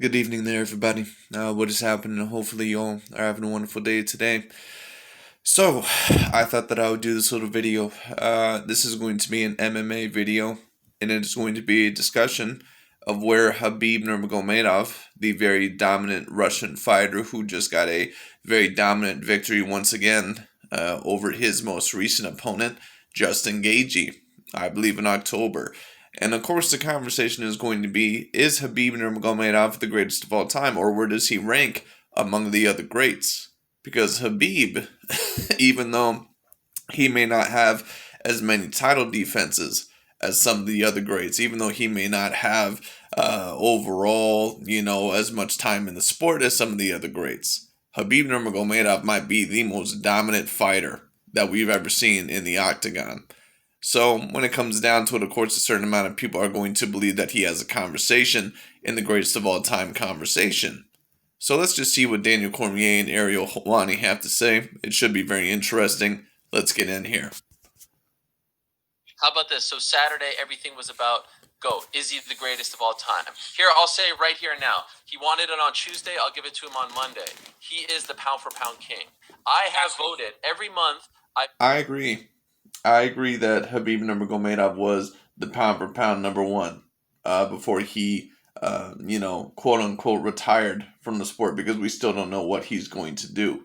Good evening there, everybody. What is happening? Hopefully, you all are having a wonderful day today. So, I thought that I would do this little video. This is going to be an MMA video, and it is going to be a discussion of where Khabib Nurmagomedov, the very dominant Russian fighter who just got a very dominant victory once again over his most recent opponent, Justin Gaethje, I believe in October. And of course, the conversation is going to be: is Khabib Nurmagomedov the greatest of all time, or where does he rank among the other greats? Because Khabib, even though he may not have as many title defenses as some of the other greats, even though he may not have overall, as much time in the sport as some of the other greats, Khabib Nurmagomedov might be the most dominant fighter that we've ever seen in the octagon. So when it comes down to it, of course, a certain amount of people are going to believe that he has a conversation in the greatest of all time conversation. So let's just see what Daniel Cormier and Ariel Helwani have to say. It should be very interesting. Let's get in here. How about this? So Saturday, everything was about GOAT. Is he the greatest of all time? Here, I'll say right here now. He wanted it on Tuesday. I'll give it to him on Monday. He is the pound for pound king. I have voted every month. I agree. I agree that Khabib Nurmagomedov was the pound for pound number one before he, quote unquote, retired from the sport, because we still don't know what he's going to do.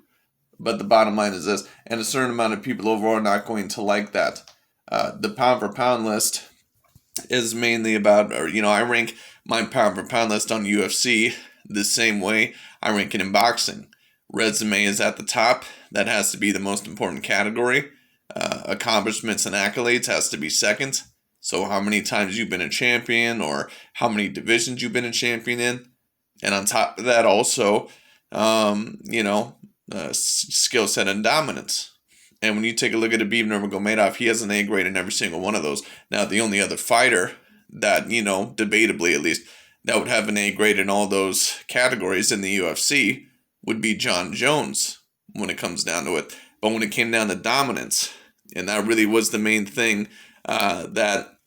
But the bottom line is this, and a certain amount of people overall are not going to like that. The pound for pound list is mainly about, I rank my pound for pound list on UFC the same way I rank it in boxing. Resume is at the top. That has to be the most important category. Accomplishments and accolades has to be second. So how many times you've been a champion, or how many divisions you've been a champion in. And on top of that also, skill set and dominance. And when you take a look at Khabib Nurmagomedov, he has an A grade in every single one of those. Now, the only other fighter that, debatably at least, that would have an A grade in all those categories in the UFC would be Jon Jones when it comes down to it. But when it came down to dominance, and that really was the main thing that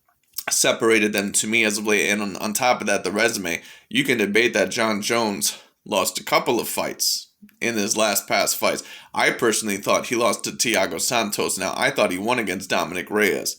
separated them to me as of late. And on top of that, the resume, you can debate that Jon Jones lost a couple of fights in his last past fights. I personally thought he lost to Thiago Santos. Now, I thought he won against Dominic Reyes,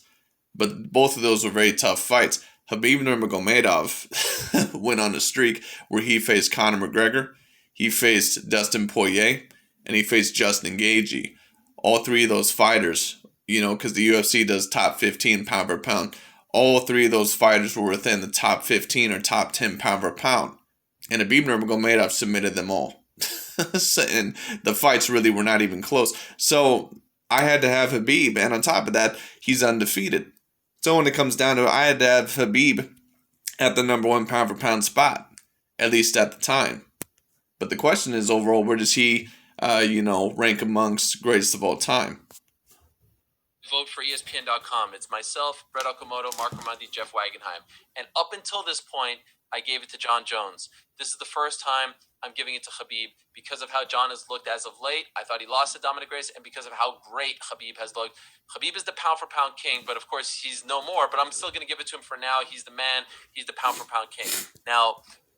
but both of those were very tough fights. Khabib Nurmagomedov went on a streak where he faced Conor McGregor, he faced Dustin Poirier, and he faced Justin Gaethje. All three of those fighters, because the UFC does top 15 pound per pound, all three of those fighters were within the top 15 or top 10 pound per pound. And Khabib Nurmagomedov submitted them all. And the fights really were not even close. So I had to have Khabib, and on top of that, he's undefeated. So when it comes down to it, I had to have Khabib at the number one pound for pound spot, at least at the time. But the question is, overall, where does he, rank amongst greatest of all time? Vote for ESPN.com. It's myself, Brett Okamoto, Mark Ramondi, Jeff Wagenheim. And up until this point, I gave it to Jon Jones. This is the first time I'm giving it to Khabib because of how Jon has looked as of late. I thought he lost to Dominic Reyes, and because of how great Khabib has looked. Khabib is the pound for pound king, but of course he's no more. But I'm still going to give it to him for now. He's the man. He's the pound for pound king. Now,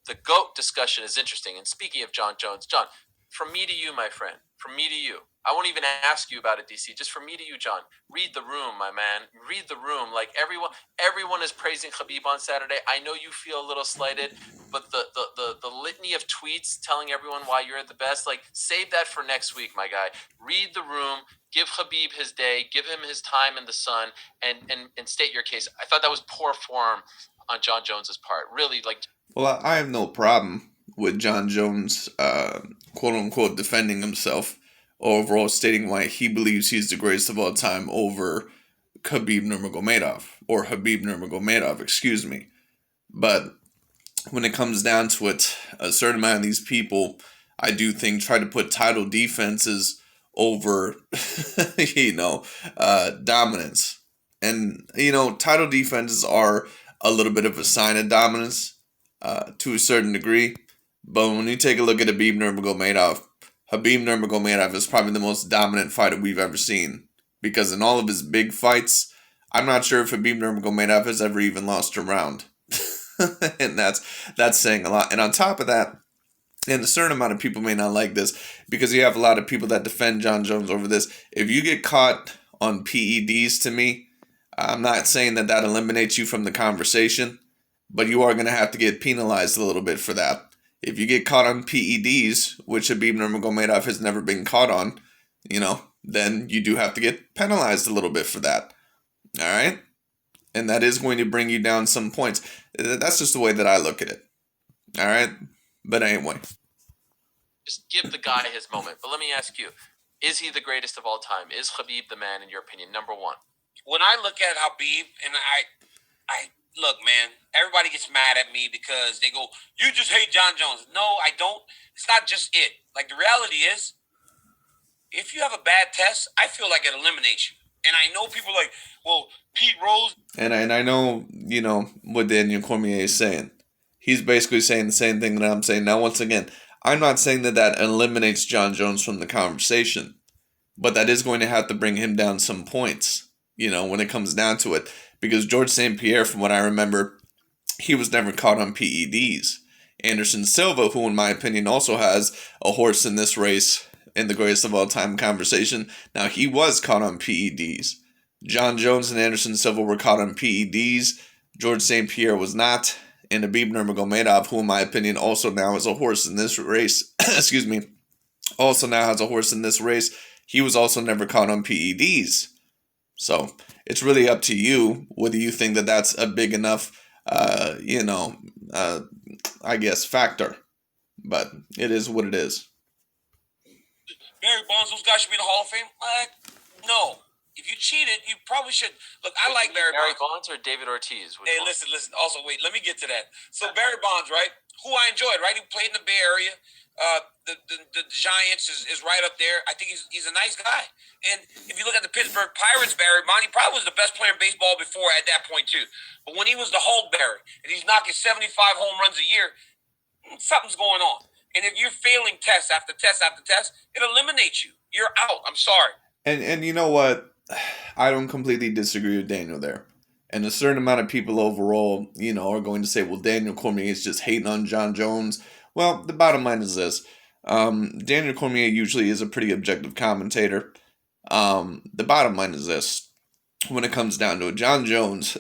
the GOAT discussion is interesting. And speaking of Jon Jones, Jon, from me to you, my friend, from me to you, I won't even ask you about it, DC. Just from me to you, Jon. Read the room, my man. Read the room. Like everyone is praising Khabib on Saturday. I know you feel a little slighted, but the litany of tweets telling everyone why you're the best, like, save that for next week, my guy. Read the room. Give Khabib his day. Give him his time in the sun, and state your case. I thought that was poor form on Jon Jones's part. Really, like. Well, I have no problem with Jon Jones, quote unquote, defending himself, overall stating why he believes he's the greatest of all time over Khabib Nurmagomedov, or Khabib Nurmagomedov, excuse me. But when it comes down to it, a certain amount of these people, I do think, try to put title defenses over, dominance. And, title defenses are a little bit of a sign of dominance to a certain degree. But when you take a look at Khabib Nurmagomedov is probably the most dominant fighter we've ever seen. Because in all of his big fights, I'm not sure if Khabib Nurmagomedov has ever even lost a round. And that's saying a lot. And on top of that, and a certain amount of people may not like this because you have a lot of people that defend John Jones over this. If you get caught on PEDs, to me, I'm not saying that that eliminates you from the conversation, but you are going to have to get penalized a little bit for that. If you get caught on PEDs, which Khabib Nurmagomedov has never been caught on, then you do have to get penalized a little bit for that. All right? And that is going to bring you down some points. That's just the way that I look at it. All right? But anyway. Just give the guy his moment. But let me ask you, is he the greatest of all time? Is Khabib the man, in your opinion, number one? When I look at Khabib, and I look, man, everybody gets mad at me because they go, you just hate John Jones. No, I don't. It's not just it. Like, the reality is, if you have a bad test, I feel like it eliminates you. And I know people like, well, Pete Rose. And I know, what Daniel Cormier is saying. He's basically saying the same thing that I'm saying. Now, once again, I'm not saying that eliminates John Jones from the conversation. But that is going to have to bring him down some points, when it comes down to it. Because George St. Pierre, from what I remember, he was never caught on PEDs. Anderson Silva, who in my opinion also has a horse in this race in the greatest of all time conversation, now he was caught on PEDs. John Jones and Anderson Silva were caught on PEDs. George St. Pierre was not. And Khabib Nurmagomedov, who in my opinion also now has a horse in this race, also now has a horse in this race, he was also never caught on PEDs. So it's really up to you whether you think that that's a big enough, factor. But it is what it is. Barry Bonds, those guys should be in the Hall of Fame? No. If you cheated, you probably should. Look, I like Barry Bonds or David Ortiz? Hey, listen. Also, wait, let me get to that. So Barry Bonds, right? Who I enjoyed, right? He played in the Bay Area. The Giants is right up there. I think he's a nice guy. And if you look at the Pittsburgh Pirates, Barry Bonds, he probably was the best player in baseball before at that point too. But when he was the Hulk Barry and he's knocking 75 home runs a year, something's going on. And if you're failing test after test after test, it eliminates you. You're out. I'm sorry. And you know what? I don't completely disagree with Daniel there. And a certain amount of people overall, are going to say, well, Daniel Cormier is just hating on John Jones. Well, the bottom line is this. Daniel Cormier usually is a pretty objective commentator. The bottom line is this. When it comes down to it, John Jones,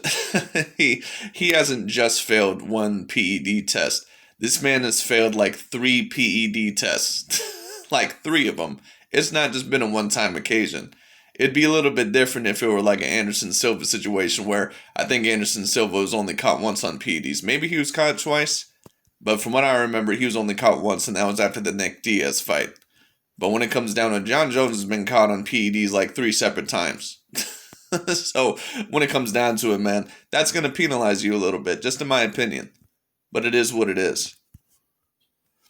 he hasn't just failed one PED test. This man has failed like 3 PED tests. Like 3 of them. It's not just been a one-time occasion. It'd be a little bit different if it were like an Anderson Silva situation where I think Anderson Silva was only caught once on PEDs. Maybe he was caught twice, but from what I remember, he was only caught once, and that was after the Nick Diaz fight. But when it comes down to John Jones has been caught on PEDs like 3 separate times. So when it comes down to it, man, that's going to penalize you a little bit, just in my opinion. But it is what it is.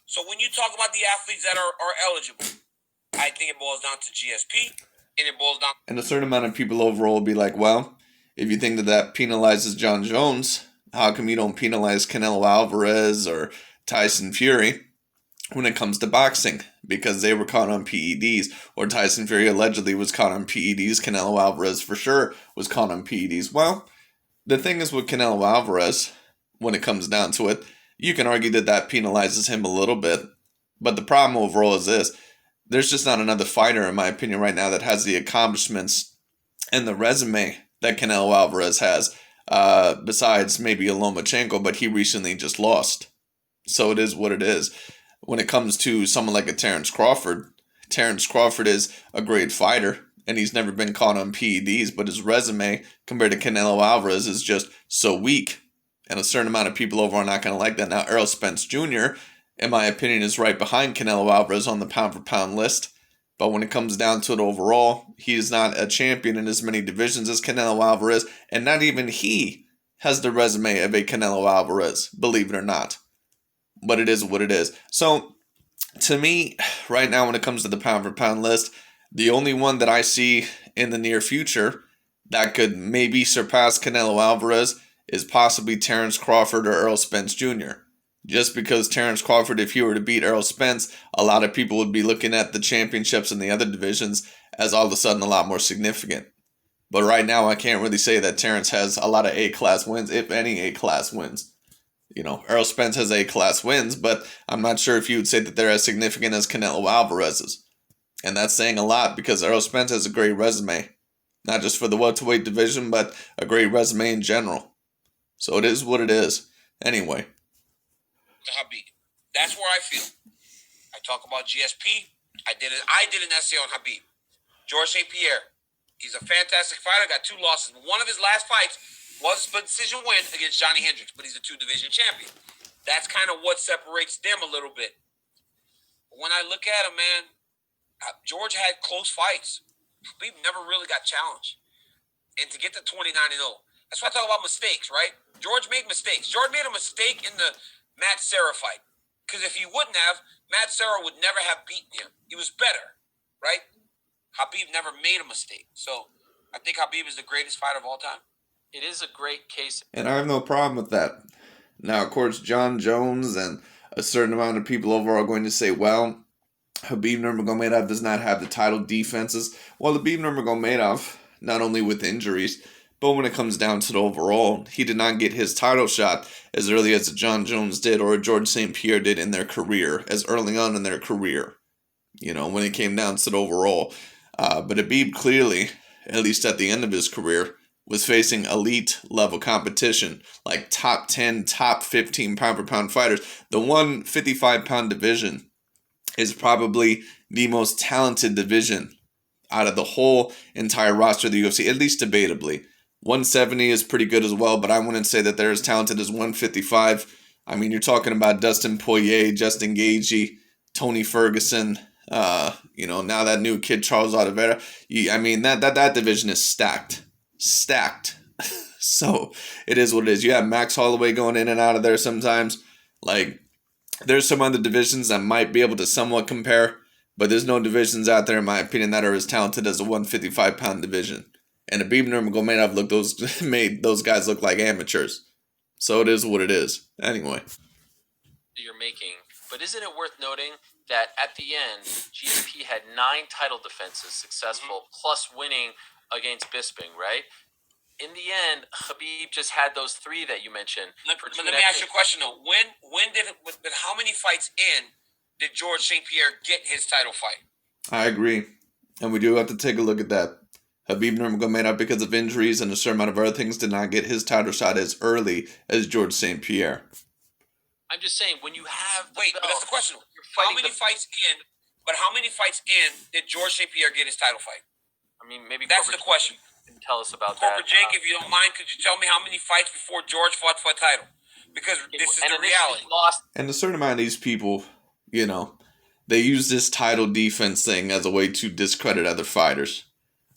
So when you talk about the athletes that are eligible, I think it boils down to GSP. And it boils down. And a certain amount of people overall will be like, well, if you think that penalizes John Jones, how come you don't penalize Canelo Alvarez or Tyson Fury when it comes to boxing? Because they were caught on PEDs, or Tyson Fury allegedly was caught on PEDs. Canelo Alvarez for sure was caught on PEDs. Well, the thing is with Canelo Alvarez, when it comes down to it, you can argue that penalizes him a little bit. But the problem overall is this. There's just not another fighter, in my opinion, right now that has the accomplishments and the resume that Canelo Alvarez has, besides maybe a Lomachenko, but he recently just lost. So it is what it is. When it comes to someone like a Terrence Crawford is a great fighter, and he's never been caught on PEDs, but his resume compared to Canelo Alvarez is just so weak. And a certain amount of people over are not going to like that. Now, Errol Spence Jr., in my opinion, is right behind Canelo Alvarez on the pound-for-pound list. But when it comes down to it overall, he is not a champion in as many divisions as Canelo Alvarez. And not even he has the resume of a Canelo Alvarez, believe it or not. But it is what it is. So, to me, right now when it comes to the pound-for-pound list, the only one that I see in the near future that could maybe surpass Canelo Alvarez is possibly Terrence Crawford or Errol Spence Jr., just because Terrence Crawford, if he were to beat Errol Spence, a lot of people would be looking at the championships in the other divisions as all of a sudden a lot more significant. But right now, I can't really say that Terrence has a lot of A-class wins, if any A-class wins. Errol Spence has A-class wins, but I'm not sure if you would say that they're as significant as Canelo Alvarez's. And that's saying a lot because Errol Spence has a great resume. Not just for the welterweight division, but a great resume in general. So it is what it is. Anyway. Khabib. That's where I feel. I talk about GSP. I did an essay on Khabib. George St. Pierre. He's a fantastic fighter. Got 2 losses. One of his last fights was a split decision win against Johnny Hendricks, but he's a 2-division champion. That's kind of what separates them a little bit. But when I look at him, man, George had close fights. Khabib never really got challenged. And to get to 29-0, that's why I talk about mistakes, right? George made mistakes. George made a mistake in the Matt Serra fight. Because if he wouldn't have, Matt Serra would never have beaten him. He was better, right? Khabib never made a mistake. So I think Khabib is the greatest fighter of all time. It is a great case. And I have no problem with that. Now, of course, John Jones and a certain amount of people overall are going to say, well, Khabib Nurmagomedov does not have the title defenses. Well, Khabib Nurmagomedov, not only with injuries, but when it comes down to the overall, he did not get his title shot as early as John Jones did or George St. Pierre did in their career, as early on in their career, when it came down to the overall. But Khabib clearly, at least at the end of his career, was facing elite level competition, like top 10, top 15 pound-for-pound fighters. The 155-pound division is probably the most talented division out of the whole entire roster of the UFC, at least debatably. 170 is pretty good as well, but I wouldn't say that they're as talented as 155. I mean, you're talking about Dustin Poirier, Justin Gaethje, Tony Ferguson, now that new kid, Charles Oliveira. That division is stacked. So it is what it is. You have Max Holloway going in and out of there sometimes. Like, there's some other divisions that might be able to somewhat compare, but there's no divisions out there, in my opinion, that are as talented as the 155-pound division. And Khabib Nurmagomedov made those guys look like amateurs. So it is what it is. Anyway. You're making. But isn't it worth noting that at the end, GSP had 9 title defenses successful, plus winning against Bisping, right? In the end, Khabib just had those 3 that you mentioned. Let me ask you a question though. With how many fights in did George St. Pierre get his title fight? I agree. And we do have to take a look at that. Khabib Nurmagomedov, because of injuries and a certain amount of other things, did not get his title shot as early as George St. Pierre. I'm just saying, when you have but that's the question. How many fights in did George St. Pierre get his title fight? I mean, maybe that's the question. Tell us about Corporate that. Jake, if you don't mind, could you tell me how many fights before George fought for a title? Because this is the reality. And a certain amount of these people, they use this title defense thing as a way to discredit other fighters.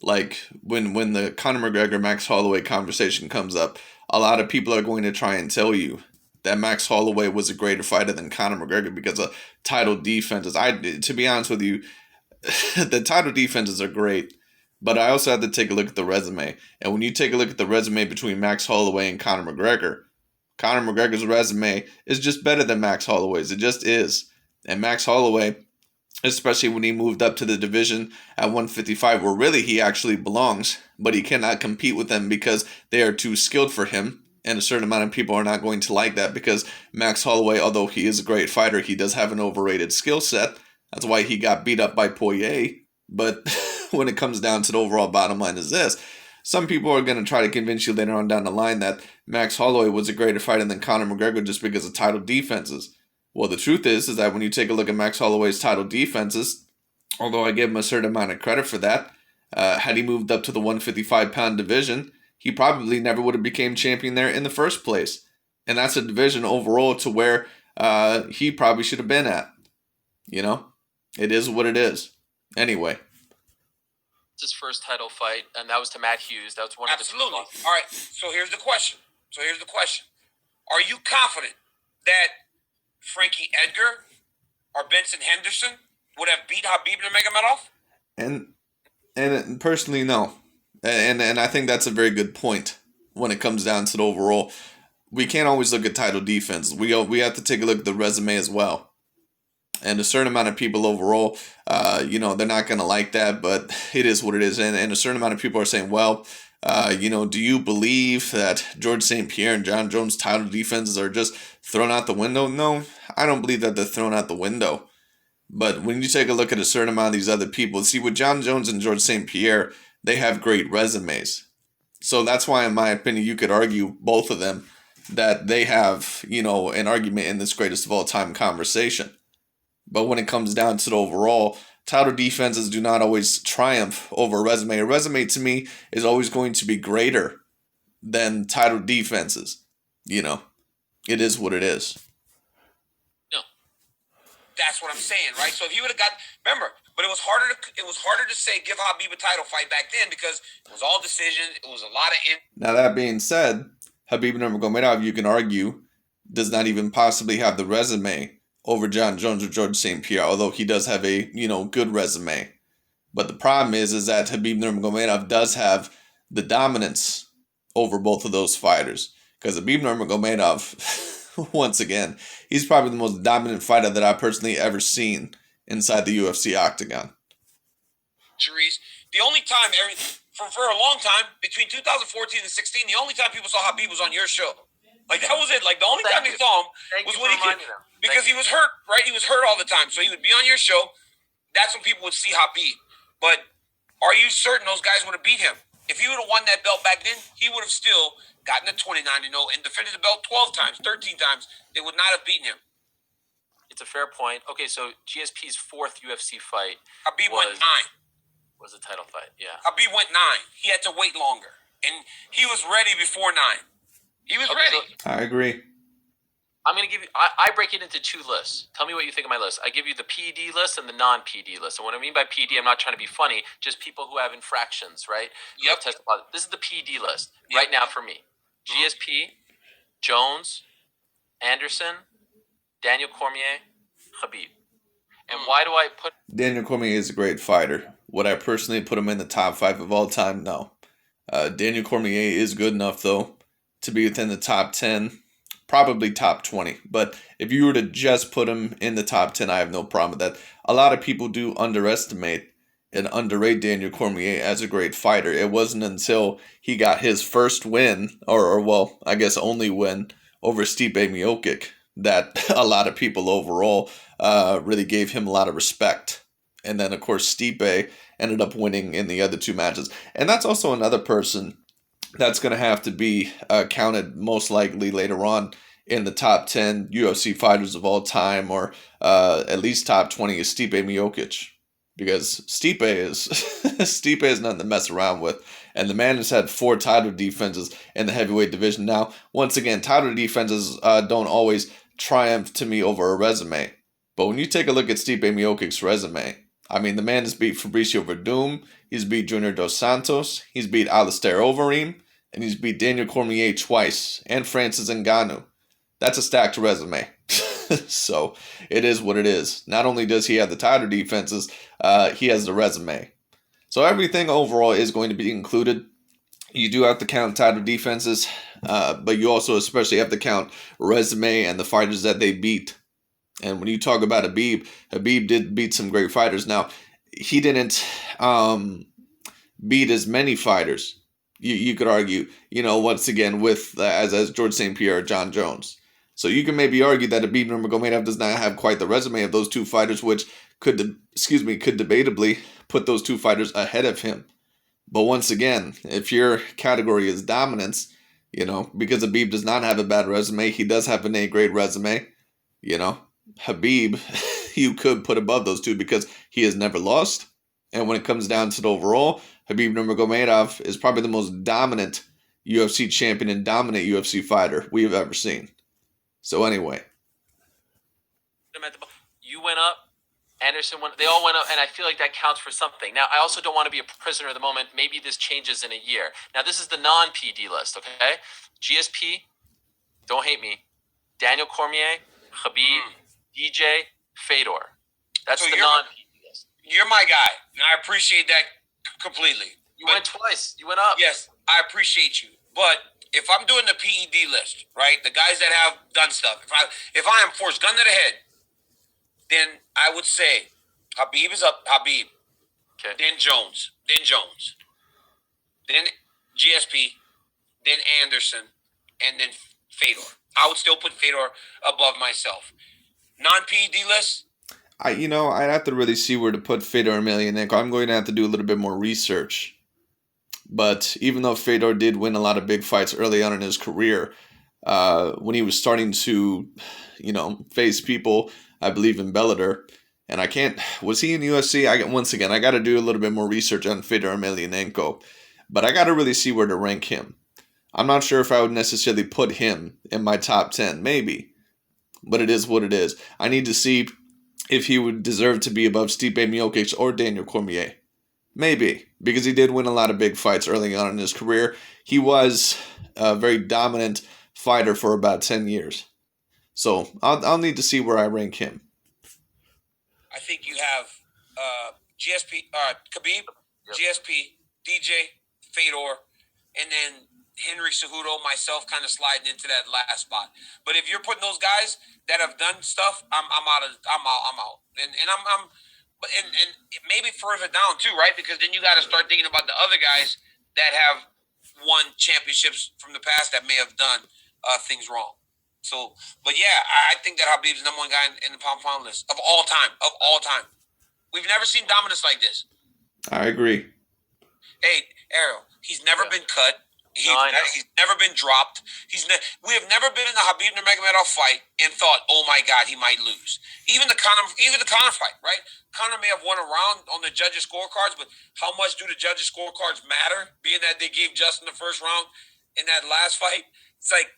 Like, when the Conor McGregor-Max Holloway conversation comes up, a lot of people are going to try and tell you that Max Holloway was a greater fighter than Conor McGregor because of title defenses. To be honest with you, the title defenses are great, but I also have to take a look at the resume. And when you take a look at the resume between Max Holloway and Conor McGregor's resume is just better than Max Holloway's. It just is. And Max Holloway, especially when he moved up to the division at 155, where really he actually belongs, but he cannot compete with them because they are too skilled for him. And a certain amount of people are not going to like that because Max Holloway, although he is a great fighter, he does have an overrated skill set. That's why he got beat up by Poirier. But when it comes down to the overall bottom line is this. Some people are going to try to convince you later on down the line that Max Holloway was a greater fighter than Conor McGregor just because of title defenses. Well, the truth is that when you take a look at Max Holloway's title defenses, although I give him a certain amount of credit for that, had he moved up to the 155-pound division, he probably never would have became champion there in the first place. And that's a division overall to where he probably should have been at. It is what it is. Anyway. It's his first title fight, and that was to Matt Hughes. That was one Absolutely. of the two. All right, so here's the question. Are you confident that Frankie Edgar or Benson Henderson would have beat Khabib Nurmagomedov? And personally, no. And I think that's a very good point when it comes down to the overall. We can't always look at title defense. We have to take a look at the resume as well. And a certain amount of people overall, they're not going to like that, but it is what it is. And a certain amount of people are saying, well, Do you believe that George St. Pierre and John Jones' title defenses are just thrown out the window? No, I don't believe that they're thrown out the window. But when you take a look at a certain amount of these other people, see, with John Jones and George St. Pierre, they have great resumes. So that's why, in my opinion, you could argue both of them that they have, an argument in this greatest of all time conversation. But when it comes down to the overall, title defenses do not always triumph over a resume. A resume to me is always going to be greater than title defenses. It is what it is. No, that's what I'm saying, right? So if he would have got, remember, but it was harder to say give Khabib a title fight back then because it was all decisions. It was a lot of. Now that being said, Khabib Nurmagomedov, you can argue, does not even possibly have the resume over John Jones or George St. Pierre, although he does have a, good resume. But the problem is that Khabib Nurmagomedov does have the dominance over both of those fighters. Because Khabib Nurmagomedov, once again, he's probably the most dominant fighter that I've personally ever seen inside the UFC octagon. Injuries. The only time, for a long time, between 2014 and 16, the only time people saw Khabib was on your show. Like, that was it. Like, the only time they saw him was when because he was hurt, right? He was hurt all the time. So he would be on your show. That's when people would see Khabib. But are you certain those guys would have beat him? If he would have won that belt back then, he would have still gotten to 29-0 and defended the belt 12 times, 13 times. They would not have beaten him. It's a fair point. Okay, so GSP's fourth UFC fight Khabib went 9. Was a title fight, yeah. Khabib went 9. He had to wait longer. And he was ready before 9. He was ready. So I agree. I'm going to give you, I break it into 2 lists. Tell me what you think of my list. I give you the PED list and the non-PED list. And what I mean by PED, I'm not trying to be funny, just people who have infractions, right? Yep. This is the PED list right now for me. GSP, Jones, Anderson, Daniel Cormier, Khabib. And why do I put... Daniel Cormier is a great fighter. Would I personally put him in the top 5 of all time? No. Daniel Cormier is good enough, though, to be within the top 10. Probably top 20. But if you were to just put him in the top 10, I have no problem with that. A lot of people do underestimate and underrate Daniel Cormier as a great fighter. It wasn't until he got his first win, or well, I guess only win, over Stipe Miocic, that a lot of people overall really gave him a lot of respect. And then, of course, Stipe ended up winning in the other 2 matches. And that's also another person that's going to have to be counted most likely later on in the top 10 UFC fighters of all time, or at least top 20 is Stipe Miocic. Because Stipe is nothing to mess around with. And the man has had 4 title defenses in the heavyweight division. Now, once again, title defenses don't always triumph to me over a resume. But when you take a look at Stipe Miocic's resume, I mean, the man has beat Fabricio Verdum, he's beat Junior Dos Santos, he's beat Alistair Overeem, and he's beat Daniel Cormier twice, and Francis Ngannou. That's a stacked resume. So, it is what it is. Not only does he have the title defenses, he has the resume. So, everything overall is going to be included. You do have to count title defenses, but you also especially have to count resume and the fighters that they beat. And when you talk about Khabib did beat some great fighters. Now, he didn't beat as many fighters. You could argue, once again, with as George St. Pierre or John Jones. So you can maybe argue that Khabib Nurmagomedov does not have quite the resume of those 2 fighters, which could debatably put those 2 fighters ahead of him. But once again, if your category is dominance, because Khabib does not have a bad resume, he does have an A-grade resume, Khabib, you could put above those 2 because he has never lost. And when it comes down to the overall, Khabib Nurmagomedov is probably the most dominant UFC champion and dominant UFC fighter we have ever seen. So anyway. You went up, Anderson went, they all went up, and I feel like that counts for something. Now, I also don't want to be a prisoner of the moment. Maybe this changes in a year. Now, this is the non-PD list, okay? GSP, don't hate me, Daniel Cormier, Khabib, DJ, Fedor. That's so the non-PD list. You're my guy, and I appreciate that completely. You went twice. You went up. Yes, I appreciate you. But if I'm doing the PED list, right, the guys that have done stuff, if I am forced gun to the head, then I would say Khabib is up. Khabib. Okay. Then Jones. Then GSP, then Anderson, and then Fedor. I would still put Fedor above myself. Non-PED list? I'd have to really see where to put Fedor Emelianenko. I'm going to have to do a little bit more research. But even though Fedor did win a lot of big fights early on in his career, when he was starting to, face people, I believe in Bellator, and was he in UFC? I got to do a little bit more research on Fedor Emelianenko, but I got to really see where to rank him. I'm not sure if I would necessarily put him in my top 10, maybe, but it is what it is. I need to see if he would deserve to be above Stipe Miocic or Daniel Cormier. Maybe, because he did win a lot of big fights early on in his career. He was a very dominant fighter for about 10 years. So I'll need to see where I rank him. I think you have GSP, Khabib, GSP, DJ, Fedor, and then Henry Cejudo, myself, kind of sliding into that last spot. But if you're putting those guys that have done stuff, I'm out. And maybe further down too, right? Because then you got to start thinking about the other guys that have won championships from the past that may have done things wrong. So, but yeah, I think that Khabib's number one guy in the pound list of all time. Of all time, we've never seen dominance like this. I agree. Hey, Ariel, he's never been cut. He's never been dropped. We have never been in a Khabib Nurmagomedov fight and thought, "Oh my God, he might lose." Even the Conor fight, right? Conor may have won a round on the judges' scorecards, but how much do the judges' scorecards matter? Being that they gave Justin the first round in that last fight, it's like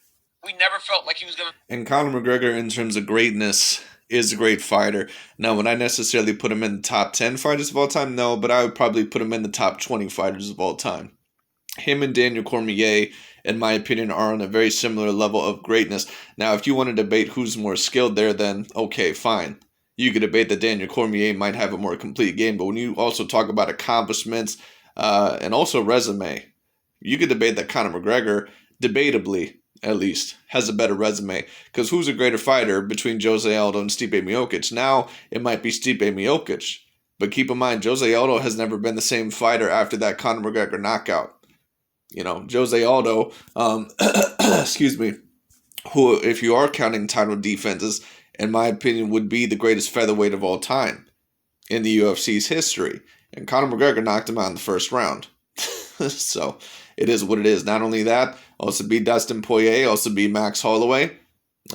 we never felt like he was gonna. And Conor McGregor, in terms of greatness, is a great fighter. Now, would I necessarily put him in the top 10 fighters of all time? No, but I would probably put him in the top 20 fighters of all time. Him and Daniel Cormier, in my opinion, are on a very similar level of greatness. Now, if you want to debate who's more skilled there, then okay, fine. You could debate that Daniel Cormier might have a more complete game, but when you also talk about accomplishments and also resume, you could debate that Conor McGregor, debatably at least, has a better resume. Because who's a greater fighter between Jose Aldo and Stipe Miocic? Now, it might be Stipe Miocic, but keep in mind, Jose Aldo has never been the same fighter after that Conor McGregor knockout. Jose Aldo, excuse me, who, if you are counting title defenses, in my opinion, would be the greatest featherweight of all time in the UFC's history. And Conor McGregor knocked him out in the first round. So it is what it is. Not only that, also beat Dustin Poirier, also beat Max Holloway,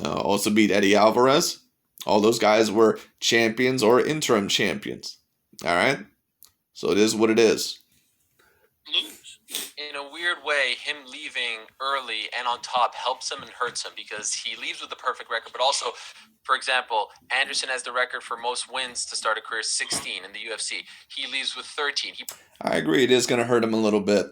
also beat Eddie Alvarez. All those guys were champions or interim champions. All right? So it is what it is. In a weird way, him leaving early and on top helps him and hurts him because he leaves with the perfect record. But also, for example, Anderson has the record for most wins to start a career, 16 in the UFC. He leaves with 13. I agree. It is going to hurt him a little bit.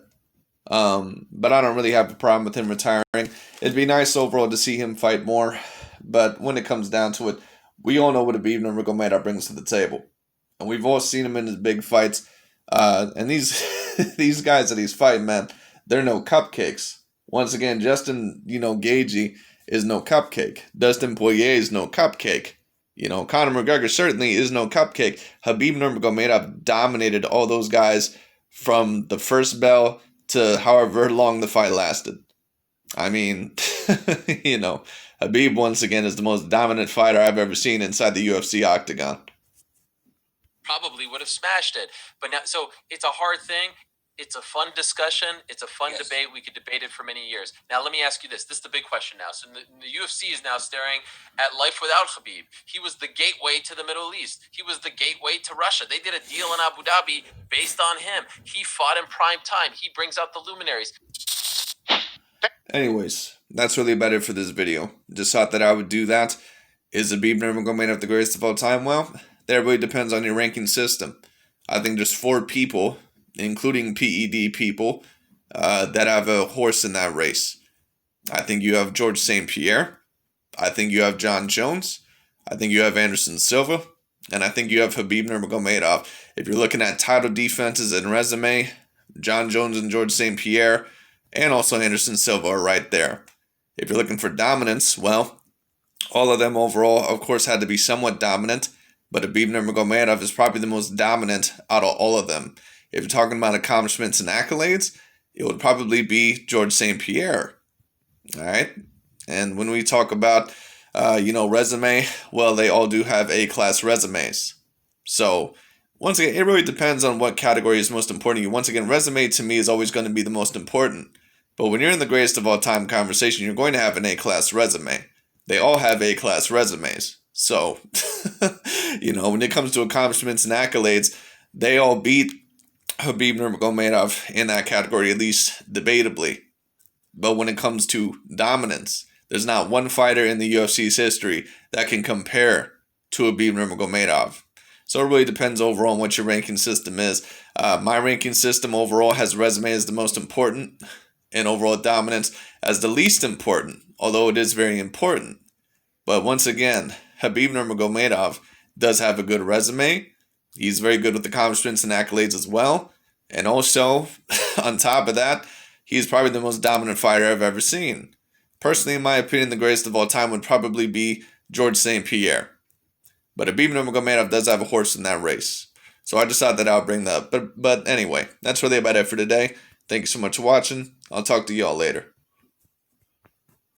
But I don't really have a problem with him retiring. It'd be nice overall to see him fight more. But when it comes down to it, we all know what Khabib Nurmagomedov brings to the table. And we've all seen him in his big fights. And these guys that he's fighting, man, they're no cupcakes. Once again, Justin, Gaethje is no cupcake. Dustin Poirier is no cupcake. Conor McGregor certainly is no cupcake. Khabib Nurmagomedov dominated all those guys from the first bell to however long the fight lasted. I mean, Khabib once again is the most dominant fighter I've ever seen inside the UFC octagon. Probably would have smashed it. But now, so it's a hard thing. It's a fun discussion. It's a fun debate. We could debate it for many years. Now, let me ask you this. This is the big question now. So the UFC is now staring at life without Khabib. He was the gateway to the Middle East. He was the gateway to Russia. They did a deal in Abu Dhabi based on him. He fought in prime time. He brings out the luminaries. Anyways, that's really about it for this video. Just thought that I would do that. Is Khabib Nurmagomedov the greatest of all time? Well, that really depends on your ranking system. I think there's 4 people, including PED people, that have a horse in that race. I think you have George St. Pierre. I think you have John Jones. I think you have Anderson Silva. And I think you have Khabib Nurmagomedov. If you're looking at title defenses and resume, John Jones and George St. Pierre, and also Anderson Silva are right there. If you're looking for dominance, well, all of them overall, of course, had to be somewhat dominant. But Khabib Nurmagomedov is probably the most dominant out of all of them. If you're talking about accomplishments and accolades, it would probably be George St. Pierre. All right. And when we talk about, resume, well, they all do have A-class resumes. So, once again, it really depends on what category is most important to you. Once again, resume to me is always going to be the most important. But when you're in the greatest of all time conversation, you're going to have an A-class resume. They all have A-class resumes. So, when it comes to accomplishments and accolades, they all beat Khabib Nurmagomedov in that category, at least debatably. But when it comes to dominance, there's not one fighter in the UFC's history that can compare to Khabib Nurmagomedov. So it really depends overall on what your ranking system is. My ranking system overall has resume as the most important and overall dominance as the least important, although it is very important. But once again, Khabib Nurmagomedov does have a good resume. He's very good with accomplishments and accolades as well. And also, on top of that, he's probably the most dominant fighter I've ever seen. Personally, in my opinion, the greatest of all time would probably be George St. Pierre. But Khabib Nurmagomedov does have a horse in that race. So I just thought that I'll bring that up. But anyway, that's really about it for today. Thank you so much for watching. I'll talk to y'all later.